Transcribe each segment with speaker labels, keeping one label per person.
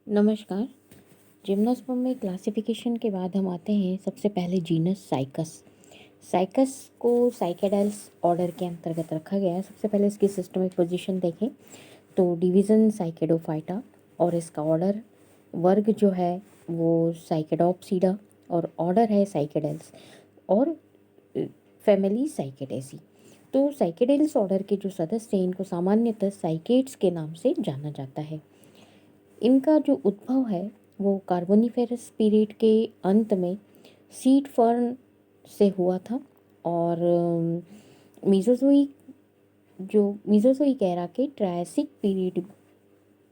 Speaker 1: नमस्कार। जिम्नोस्पर्म में क्लासिफिकेशन के बाद हम आते हैं सबसे पहले जीनस साइकस। साइकस को साइकेडेल्स ऑर्डर के अंतर्गत रखा गया है। सबसे पहले इसकी सिस्टमिक पोजीशन देखें तो डिवीज़न साइकेडोफाइटा और इसका ऑर्डर वर्ग जो है वो साइकेडोप्सीडा और ऑर्डर है साइकेडेल्स और फैमिली साइकेडेसी। तो साइकेडेल्स ऑर्डर के जो सदस्य हैं इनको सामान्यतः साइकेड्स के नाम से जाना जाता है। इनका जो उद्भव है वो कार्बोनिफेरस पीरियड के अंत में सीड फर्न से हुआ था और मीजोजोइक मीजोजोइक एरा के ट्रायसिक पीरियड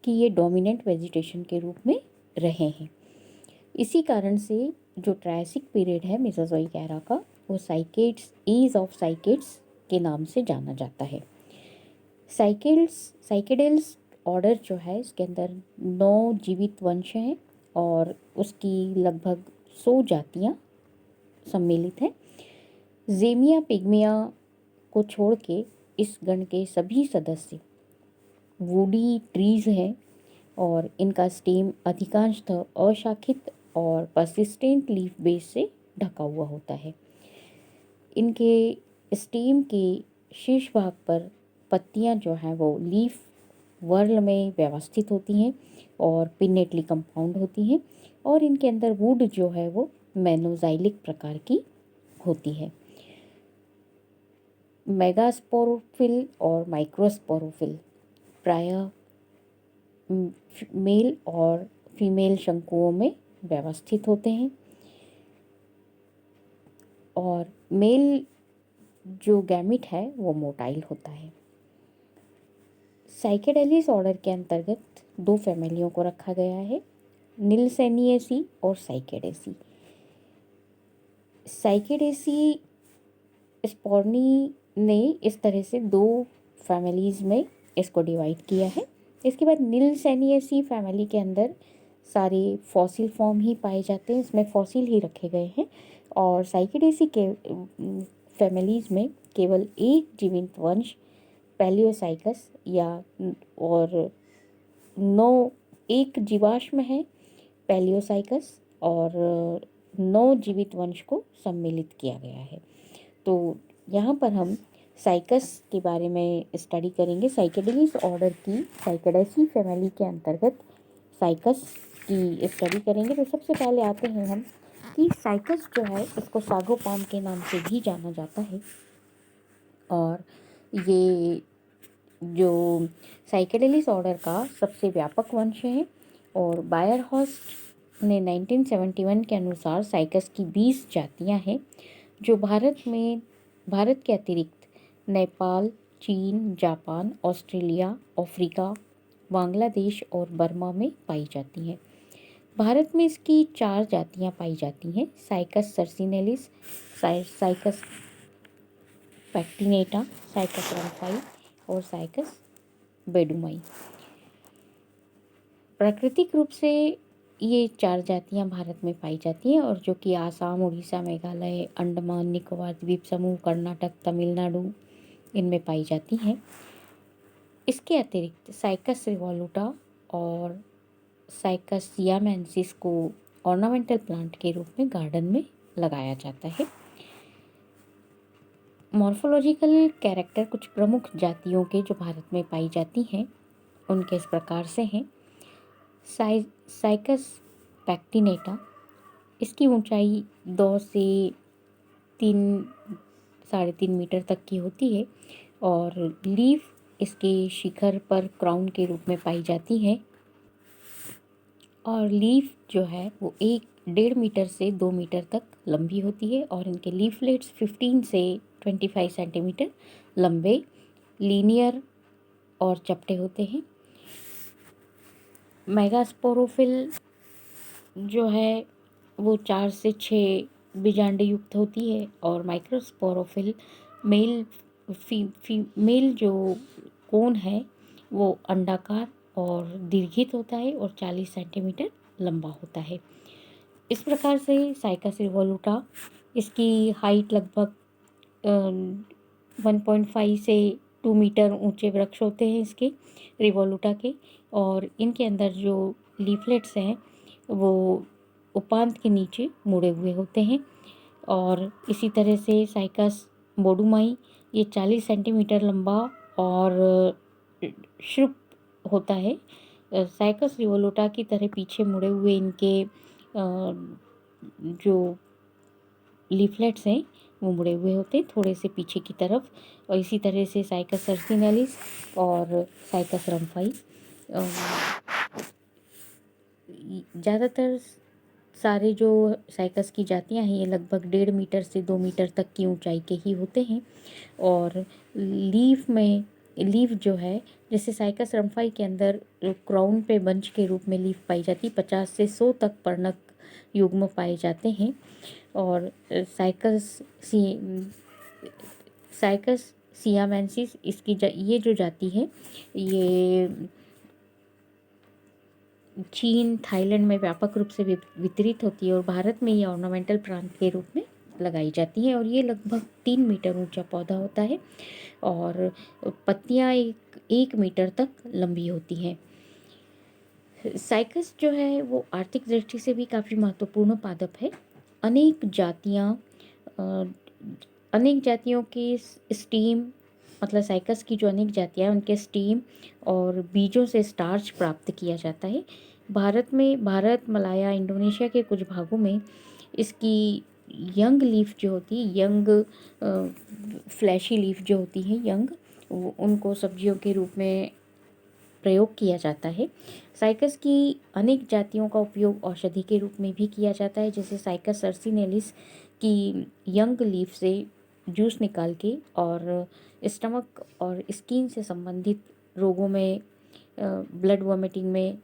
Speaker 1: की ये डोमिनेंट वेजिटेशन के रूप में रहे हैं। इसी कारण से जो ट्रायसिक पीरियड है मीजोजोइक एरा का वो एज ऑफ साइकेड्स के नाम से जाना जाता है। साइकेडेल्स ऑर्डर जो है इसके अंदर 9 जीवित वंश हैं और उसकी लगभग 100 जातियां सम्मिलित हैं। जेमिया पिग्मिया को छोड़ के इस गण के सभी सदस्य वुडी ट्रीज हैं और इनका स्टेम अधिकांशतः अशाखित और परसिस्टेंट लीफ बेस से ढका हुआ होता है। इनके स्टेम के शीर्ष भाग पर पत्तियां जो हैं वो लीफ वर्ल में व्यवस्थित होती हैं और पिन्नेटली कंपाउंड होती हैं और इनके अंदर वुड जो है वो मेनोजाइलिक प्रकार की होती है। मेगास्पोरोफिल और माइक्रोस्पोरोफिल प्रायः मेल और फीमेल शंकुओं में व्यवस्थित होते हैं और मेल जो गैमिट है वो मोटाइल होता है। साइकेडेलिस ऑर्डर के अंतर्गत 2 फैमिलियों को रखा गया है, निल्सेनिएसी और साइकेडेसी। साइकेडेसी स्पोर्नी ने इस तरह से 2 फैमिलीज़ में इसको डिवाइड किया है। इसके बाद निल्सेनिएसी फैमिली के अंदर सारे फॉसिल फॉर्म ही पाए जाते हैं, इसमें फॉसिल ही रखे गए हैं और साइकेडेसी के फैमिलीज़ में केवल एक जीवित वंश पैलियोसाइकस या और 9 एक जीवाश्म है पैलियोसाइकस और 9 जीवित वंश को सम्मिलित किया गया है। तो यहाँ पर हम साइकस के बारे में स्टडी करेंगे। साइकेडेलिस ऑर्डर की साइकेडेसी फैमिली के अंतर्गत साइकस की स्टडी करेंगे। तो सबसे पहले आते हैं हम कि साइकस जो है इसको सागोपाम के नाम से भी जाना जाता है और ये जो साइकेडेलिस ऑर्डर का सबसे व्यापक वंश है और बायरहॉस्ट ने 1971 के अनुसार साइकस की 20 जातियां हैं जो भारत के अतिरिक्त नेपाल, चीन, जापान, ऑस्ट्रेलिया, अफ्रीका, बांग्लादेश और बर्मा में पाई जाती हैं। भारत में इसकी 4 जातियां पाई जाती हैं, साइकस सर्सिनेलिस, साइकस पैक्टिनेटा, साइकस रंफाई और साइकस बेडुमई। प्राकृतिक रूप से ये 4 जातियां भारत में पाई जाती हैं और जो कि आसाम, उड़ीसा, मेघालय, अंडमान निकोबार द्वीप समूह, कर्नाटक, तमिलनाडु इनमें पाई जाती हैं। इसके अतिरिक्त साइकस रिवोल्यूटा और साइकस सियामेंसिस को ऑर्नामेंटल प्लांट के रूप में गार्डन में लगाया जाता है। मॉर्फोलॉजिकल कैरेक्टर कुछ प्रमुख जातियों के जो भारत में पाई जाती हैं उनके इस प्रकार से हैं। साइकस पैक्टिनेटा, इसकी ऊंचाई 2 से 3-3.5 मीटर तक की होती है और लीफ इसके शिखर पर क्राउन के रूप में पाई जाती है और लीफ जो है वो 1-1.5 मीटर से 2 मीटर तक लंबी होती है और इनके लीफलेट्स 15 से 25 सेंटीमीटर लंबे, लीनियर और चपटे होते हैं। मेगास्पोरोफिल जो है वो 4 से 6 बीजांडे युक्त होती है और माइक्रोस्पोरोफिल मेल जो कोन है वो अंडाकार और दीर्घित होता है और 40 सेंटीमीटर लंबा होता है। इस प्रकार से साइकस रिवोल्यूटा, इसकी हाइट लगभग 1.5 से 2 मीटर ऊंचे वृक्ष होते हैं इसके रिवोलुटा के, और इनके अंदर जो लीफलेट्स हैं वो उपांत के नीचे मुड़े हुए होते हैं। और इसी तरह से साइकस बोडुमाई ये 40 सेंटीमीटर लंबा और श्रुप होता है। साइकस रिवोलुटा की तरह पीछे मुड़े हुए इनके जो लीफलेट्स हैं वो मुड़े हुए होते हैं थोड़े से पीछे की तरफ। और इसी तरह से साइकस सर्सिनालिस और साइकस रम्फाई, ज़्यादातर सारे जो साइकस की जातियां हैं ये लगभग 1.5 मीटर से 2 मीटर तक की ऊंचाई के ही होते हैं। और लीफ जो है, जैसे साइकस रम्फाई के अंदर क्राउन पे बंच के रूप में लीफ पाई जाती, 50 से 100 तक पर्णक युग्म पाए जाते हैं। और साइकस सियामेंसिस इसकी ये जो जाति है ये चीन थाईलैंड में व्यापक रूप से वितरित होती है और भारत में ये ऑर्नामेंटल प्लांट के रूप में लगाई जाती है। और ये लगभग 3 मीटर ऊंचा पौधा होता है और पत्तियां 1 मीटर तक लंबी होती हैं। साइकस जो है वो आर्थिक दृष्टि से भी काफ़ी महत्वपूर्ण पादप है। अनेक जातियों के स्टीम, मतलब साइकस की जो अनेक जातियाँ हैं उनके स्टीम और बीजों से स्टार्च प्राप्त किया जाता है। भारत, मलाया, इंडोनेशिया के कुछ भागों में इसकी यंग लीफ जो होती है, फ्लैशी लीफ जो होती है यंग, उनको सब्जियों के रूप में प्रयोग किया जाता है। साइकस की अनेक जातियों का उपयोग औषधि के रूप में भी किया जाता है, जैसे साइकस सर्सिनेलिस की यंग लीफ से जूस निकाल के और स्टमक और स्किन से संबंधित रोगों में, ब्लड वॉमिटिंग में,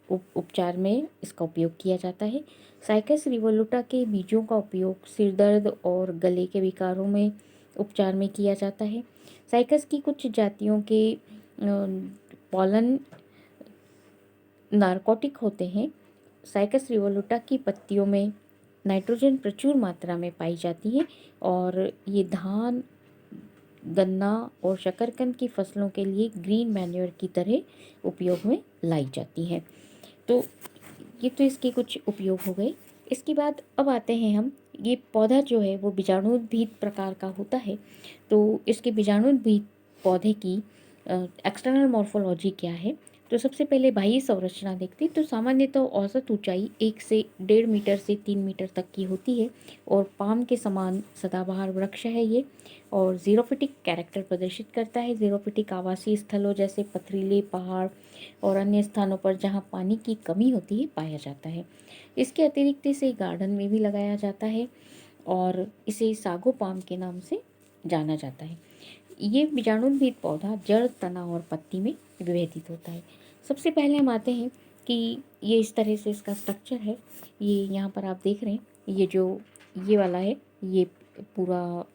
Speaker 1: उपचार में इसका उपयोग किया जाता है। साइकस रिवोलुटा के बीजों का उपयोग सिर दर्द और गले के विकारों में उपचार में किया जाता है। साइकस की कुछ जातियों के पॉलन नार्कोटिक होते हैं। साइकस रिवोलुटा की पत्तियों में नाइट्रोजन प्रचुर मात्रा में पाई जाती है और ये धान, गन्ना और शकरकंद की फसलों के लिए ग्रीन मैन्योर की तरह उपयोग में लाई जाती है। तो ये तो इसके कुछ उपयोग हो गए। इसके बाद अब आते हैं हम, ये पौधा जो है वो बीजाणुद्भिद प्रकार का होता है। तो इसके बीजाणुद्भिद पौधे की एक्सटर्नल मॉर्फोलॉजी क्या है। तो सबसे पहले बाह्य संरचना देखते तो सामान्यतः औसत ऊंचाई 1 से 1.5 मीटर से 3 मीटर तक की होती है और पाम के समान सदाबहार वृक्ष है ये, और जीरोफिटिक कैरेक्टर प्रदर्शित करता है। जीरोफिटिक आवासीय स्थलों जैसे पथरीले पहाड़ और अन्य स्थानों पर जहाँ पानी की कमी होती है पाया जाता है। इसके अतिरिक्त इसे गार्डन में भी लगाया जाता है और इसे सागो पाम के नाम से जाना जाता है। ये बीजाणुद्भिद पौधा जड़, तना और पत्ती में विभेदित होता है। सबसे पहले हम आते हैं कि ये इस तरह से इसका स्ट्रक्चर है। ये यहाँ पर आप देख रहे हैं, ये जो ये वाला है, ये पूरा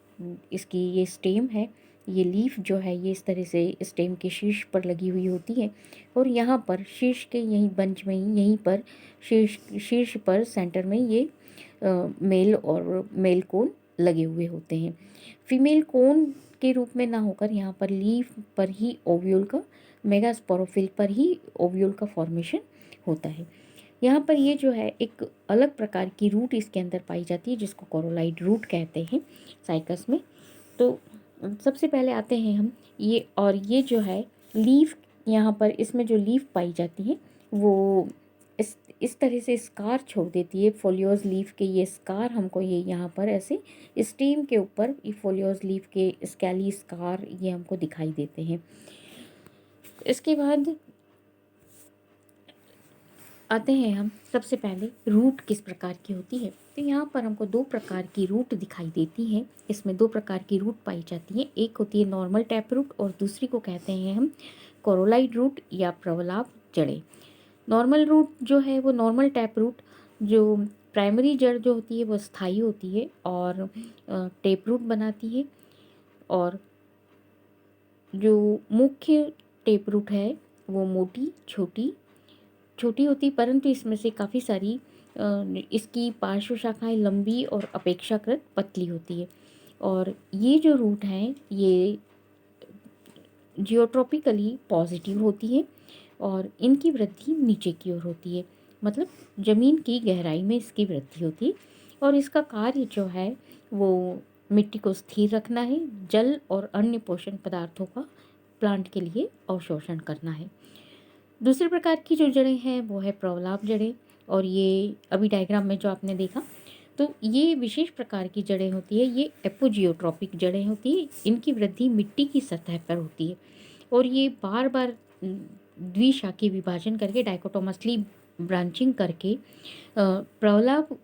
Speaker 1: इसकी ये स्टेम है। ये लीफ जो है ये इस तरह से स्टेम के शीर्ष पर लगी हुई होती है और यहाँ पर शीर्ष के यहीं बंच में ही, यहीं पर शीर्ष पर सेंटर में ये मेल कोन लगे हुए होते हैं। फीमेल कोन के रूप में ना होकर यहाँ पर लीफ पर ही ओव्यूल का, मेगास्पोरोफिल पर ही ओव्यूल का फॉर्मेशन होता है। यहाँ पर ये जो है एक अलग प्रकार की रूट इसके अंदर पाई जाती है जिसको कोरोलाइड रूट कहते हैं साइकस में। तो सबसे पहले आते हैं हम ये, और ये जो है लीफ, यहाँ पर इसमें जो लीफ पाई जाती है वो इस तरह से स्कार छोड़ देती है। फोलियोज लीफ के ये स्कार हमको ये यहाँ पर ऐसे स्टेम के ऊपर ये फोलियोज लीफ के स्कैली स्कार ये हमको दिखाई देते हैं। इसके बाद आते हैं हम, सबसे पहले रूट किस प्रकार की होती है। तो यहाँ पर हमको 2 प्रकार की रूट दिखाई देती हैं। इसमें 2 प्रकार की रूट पाई जाती हैं। एक होती है नॉर्मल टैप रूट और दूसरी को कहते हैं हम कोरोलाइड रूट या प्रवलाभ जड़ें। नॉर्मल रूट जो है वो नॉर्मल टैप रूट, जो प्राइमरी जड़ जो होती है वो स्थायी होती है और टेप रूट बनाती है, और जो मुख्य टेप रूट है वो मोटी छोटी होती, परंतु इसमें से काफ़ी सारी इसकी पार्श्व शाखाएं लंबी और अपेक्षाकृत पतली होती है। और ये जो रूट हैं ये जियोट्रॉपिकली पॉजिटिव होती है और इनकी वृद्धि नीचे की ओर होती है, मतलब ज़मीन की गहराई में इसकी वृद्धि होती है। और इसका कार्य जो है वो मिट्टी को स्थिर रखना है, जल और अन्य पोषण पदार्थों का प्लांट के लिए अवशोषण करना है। दूसरे प्रकार की जो जड़ें हैं वो है प्रवलाभ जड़ें, और ये अभी डायग्राम में जो आपने देखा, तो ये विशेष प्रकार की जड़ें होती है। ये एपोजियोट्रॉपिक जड़ें होती है, इनकी वृद्धि मिट्टी की सतह पर होती है और ये बार बार द्विशाखी विभाजन करके डाइकोटोमसली ब्रांचिंग करके प्रवलाभ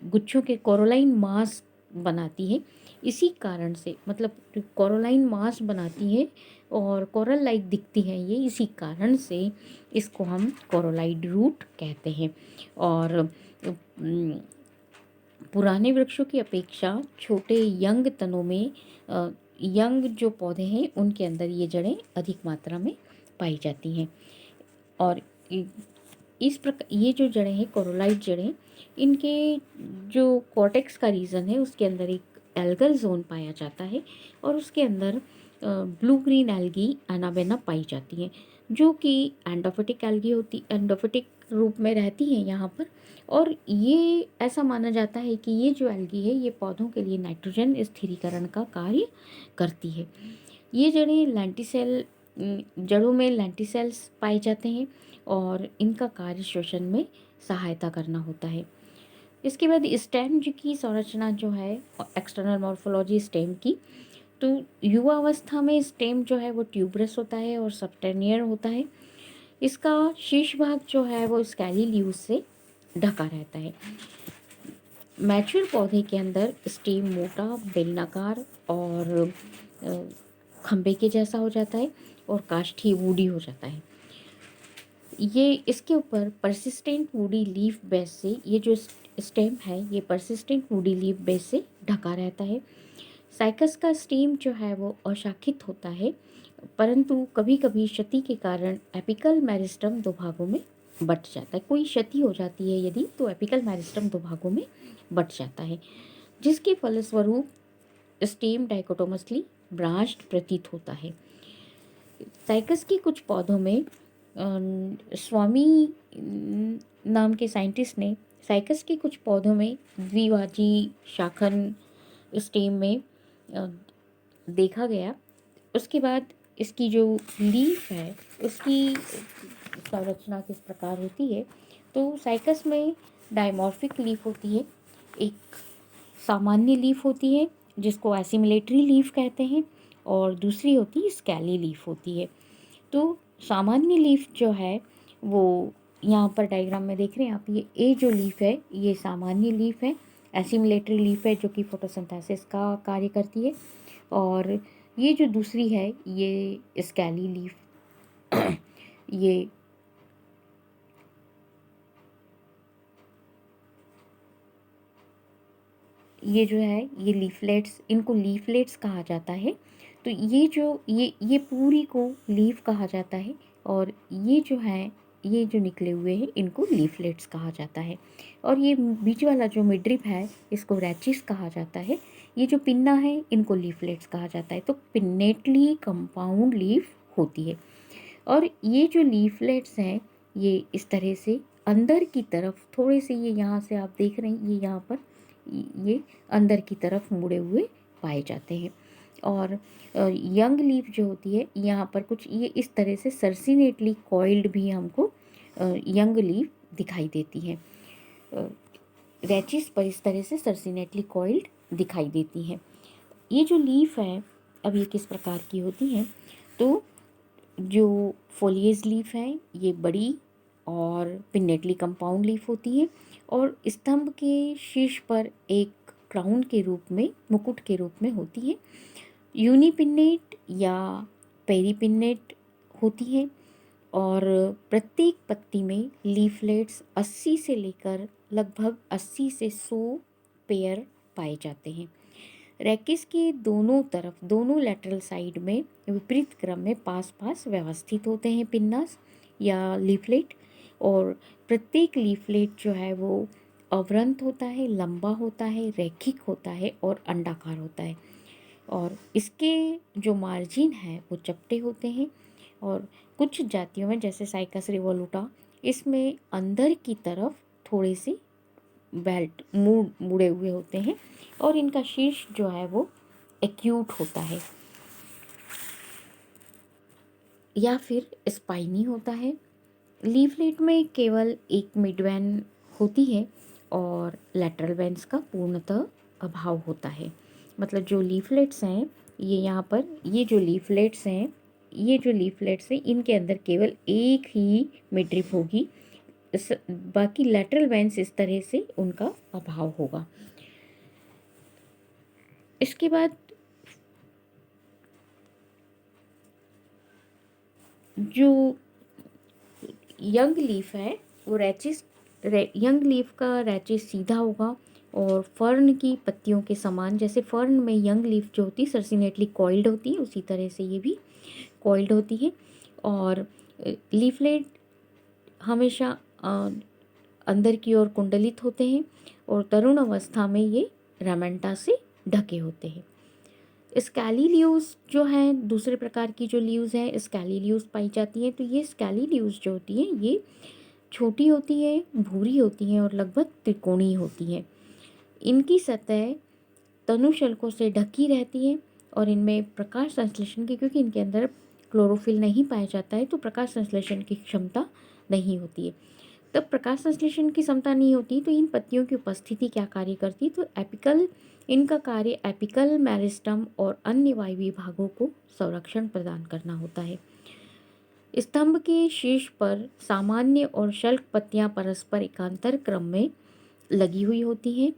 Speaker 1: गुच्छों के कोरोलाइन मास बनाती है। इसी कारण से, मतलब कोरोलाइन मास बनाती है और कोरल लाइक दिखती है ये, इसी कारण से इसको हम कोरोलाइड रूट कहते हैं। और पुराने वृक्षों की अपेक्षा छोटे यंग तनों में यंग जो पौधे हैं उनके अंदर ये जड़ें अधिक मात्रा में पाई जाती हैं। और इस प्रकार ये जो जड़ें हैं कोरोलाइड जड़ें, इनके जो कॉर्टेक्स का रीजन है उसके अंदर एक एल्गल जोन पाया जाता है और उसके अंदर ब्लू ग्रीन एल्गी एनाबेना पाई जाती हैं, जो कि एंडोफिटिक रूप में रहती हैं यहाँ पर। और ये ऐसा माना जाता है कि ये जो एल्गी है ये पौधों के लिए नाइट्रोजन स्थिरीकरण का कार्य करती है। ये जड़ों में लेंटिसेल्स पाए जाते हैं और इनका कार्य श्वसन में सहायता करना होता है। इसके बाद स्टेम की संरचना जो है, एक्सटर्नल मॉर्फोलॉजी स्टेम की, तो युवा अवस्था में स्टेम जो है वो ट्यूबरस होता है और सबटेनियर होता है। इसका शीर्ष भाग जो है वो स्कैली लीव्स से ढका रहता है। मैच्योर पौधे के अंदर स्टेम मोटा, बेलनाकार और खंबे के जैसा हो जाता है और काष्ठी वुडी हो जाता है। ये इसके ऊपर परसिस्टेंट वुडी लीफ बेस से, ये जो स्टेम है ये परसिस्टेंट वुडी लीफ बेस से ढका रहता है। साइकस का स्टेम जो है वो अशाखित होता है, परंतु कभी कभी क्षति के कारण एपिकल मेरिस्टम दो भागों में बट जाता है। कोई क्षति हो जाती है यदि, तो एपिकल मेरिस्टम दो भागों में बट जाता है, जिसके फलस्वरूप स्टेम डाइकोटोमसली ब्रांच्ड प्रतीत होता है। साइकस के कुछ पौधों में स्वामी नाम के साइंटिस्ट ने साइकस के कुछ पौधों में द्विभाजी शाखन स्टेम में देखा गया। उसके बाद इसकी जो लीफ है उसकी संरचना किस प्रकार होती है, तो साइकस में डायमॉर्फिक लीफ होती है, एक सामान्य लीफ होती है जिसको एसिमिलेटरी लीफ कहते हैं और दूसरी होती है स्कैली लीफ होती है। तो सामान्य लीफ जो है वो यहाँ पर डायग्राम में देख रहे हैं आप, ये ए जो लीफ है ये सामान्य लीफ है, एसिमिलेटरी लीफ है जो कि फोटोसिंथेसिस का कार्य करती है। और ये जो दूसरी है ये स्कैली लीफ ये जो है ये लीफलेट्स, इनको लीफलेट्स कहा जाता है। तो ये जो ये पूरी को लीफ कहा जाता है और ये जो है ये जो निकले हुए हैं इनको लीफलेट्स कहा जाता है। और ये बीच वाला जो मिड्रिप है इसको रैचिस कहा जाता है। ये जो पिन्ना है इनको लीफलेट्स कहा जाता है। तो पिन्नेटली कंपाउंड लीफ होती है और ये जो लीफलेट्स हैं ये इस तरह से अंदर की तरफ थोड़े से, ये यहाँ से आप देख रहे हैं ये यहाँ पर ये अंदर की तरफ मुड़े हुए पाए जाते हैं। और यंग लीफ जो होती है यहाँ पर कुछ ये इस तरह से सर्सिनेटली कॉइल्ड भी हमको यंग लीफ दिखाई देती है। रैचिस पर इस तरह से सर्सिनेटली कॉइल्ड दिखाई देती है। ये जो लीफ है अब ये किस प्रकार की होती है, तो जो फोलिएज लीफ है ये बड़ी और पिन्नेटली कंपाउंड लीफ होती है और स्तंभ के शीर्ष पर एक क्राउन के रूप में, मुकुट के रूप में होती है। यूनिपिन्नेट या पेरीपिन्नेट होती है और प्रत्येक पत्ती में लीफलेट्स 80 से लेकर लगभग 80 से 100 पेयर पाए जाते हैं। रैकिस के दोनों तरफ, दोनों लैटरल साइड में विपरीत क्रम में पास पास व्यवस्थित होते हैं पिन्नास या लीफलेट, और प्रत्येक लीफलेट जो है वो अवरंत होता है, लंबा होता है, रैखिक होता है और अंडाकार होता है। और इसके जो मार्जिन है वो चपटे होते हैं। और कुछ जातियों में जैसे साइकस रिवोल्यूटा, इसमें अंदर की तरफ थोड़े से बेल्ट मुड़े हुए होते हैं और इनका शीर्ष जो है वो एक्यूट होता है या फिर स्पाइनी होता है। लीफलेट में केवल एक मिडवैन होती है और लैटरल वेन्स का पूर्णतः अभाव होता है। मतलब जो लीफलेट्स हैं ये यहाँ पर ये जो लीफलेट्स हैं इनके अंदर केवल एक ही मिड्रिप होगी, बाकी लैटरल वेन्स इस तरह से उनका अभाव होगा। इसके बाद जो यंग लीफ है वो यंग लीफ का रैचिस सीधा होगा और फर्न की पत्तियों के समान, जैसे फर्न में यंग लीफ जो होती है सर्सिनेटली कॉइल्ड होती है, उसी तरह से ये भी कॉइल्ड होती है। और लीफलेट हमेशा अंदर की ओर कुंडलित होते हैं और तरुण अवस्था में ये रामेंटा से ढके होते हैं। स्कैली लीव्स जो हैं, दूसरे प्रकार की जो लीव्स हैं स्कैली लीव्स पाई जाती हैं। तो ये स्कैली लीव्स जो होती हैं ये छोटी होती है, भूरी होती हैं और लगभग त्रिकोणीय होती हैं। इनकी सतह तनुशल्कों से ढकी रहती है और इनमें प्रकाश संश्लेषण की, क्योंकि इनके अंदर क्लोरोफिल नहीं पाया जाता है तो प्रकाश संश्लेषण की क्षमता नहीं होती है। तब प्रकाश संश्लेषण की क्षमता नहीं होती तो इन पत्तियों की उपस्थिति क्या कार्य करती, तो इनका कार्य एपिकल मेरिस्टम और अन्य वायवीय भागों को संरक्षण प्रदान करना होता है। स्तंभ के शीर्ष पर सामान्य और शल्क पत्तियां परस्पर एकांतर क्रम में लगी हुई होती हैं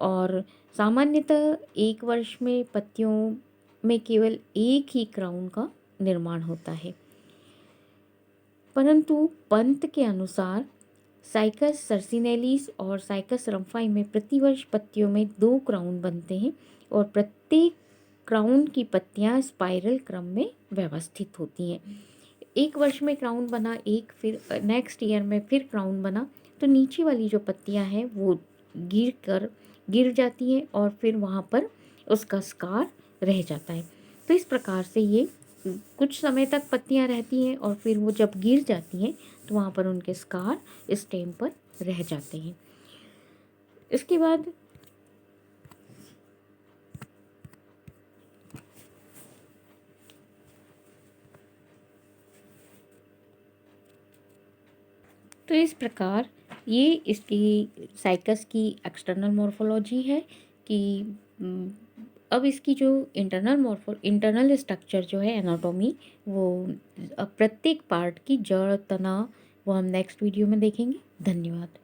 Speaker 1: और सामान्यतः एक वर्ष में पत्तियों में केवल एक ही क्राउन का निर्माण होता है। परंतु पंत के अनुसार साइकस सर्सिनेलिस और साइकस रम्फाई में प्रतिवर्ष पत्तियों में 2 क्राउन बनते हैं और प्रत्येक क्राउन की पत्तियां स्पाइरल क्रम में व्यवस्थित होती हैं। एक वर्ष में क्राउन बना, एक फिर नेक्स्ट ईयर में फिर क्राउन बना, तो नीचे वाली जो पत्तियां हैं वो गिर जाती हैं और फिर वहाँ पर उसका स्कार रह जाता है। तो इस प्रकार से ये कुछ समय तक पत्तियां रहती हैं और फिर वो जब गिर जाती हैं तो वहाँ पर उनके स्कार स्टेम पर रह जाते हैं। इसके बाद तो इस प्रकार ये इसकी साइकस की एक्सटर्नल मॉर्फोलॉजी है कि अब इसकी जो इंटरनल स्ट्रक्चर जो है एनाटॉमी, वो प्रत्येक पार्ट की जड़ तना वो हम नेक्स्ट वीडियो में देखेंगे। धन्यवाद।